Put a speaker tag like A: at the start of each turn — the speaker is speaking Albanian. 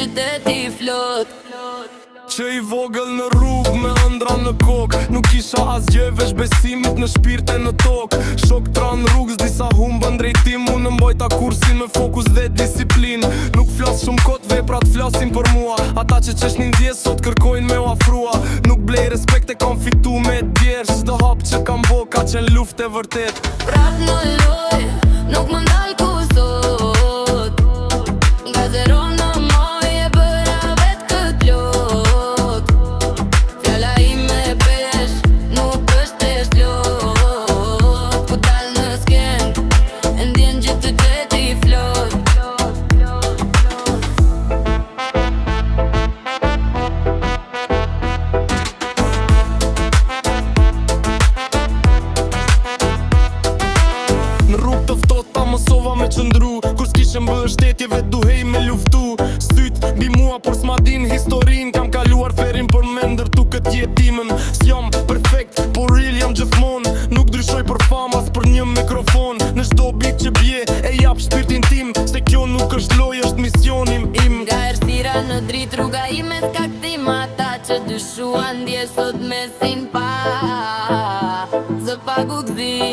A: qyteti flot.
B: Që i vogël në rrugë me ëndra në kokë, nuk kisha asgjë veç besimit në shpirt e në tokë. Shok tran rrugës, disa humbën drejtim, unë mbojta kursin me fokus dhe disiplin. Nuk flas shumë kot, veprat flasin për mua. Ata që qeshnin djes sot kërkojnë me u afrua. Nuk blej respekt e kam fitu me djerë. Çdo hap që kam bo ka qenë luftë e vërtet.
A: Prap në loj, nuk më ndal ku sot. Nga zero në moj e bëra vet kët lot. Fjalla ime e pesh, nuk është e shlot. Ku dal në sken, e ndjen gjithë qyteti flot.
B: Në rrugë të ftohta mësova me qëndru, kur s'kishëm bë shtetjeve duhej me luftu. Syt bi mua por s'ma din historin, kam kaluar ferin për me ndërtu këtë jetimën. S'jam perfekt, por real jam gjithmon. Nuk ndryshoj për famas për një mikrofon. Në çdo bit që bje e jap shpirtin tim, se kjo nuk është loj, është misionim im.
A: Nga errësira në dritë rruga ime s'ka kthim. Ata që dyshuan dje sot me sin pa zë pagu gzim.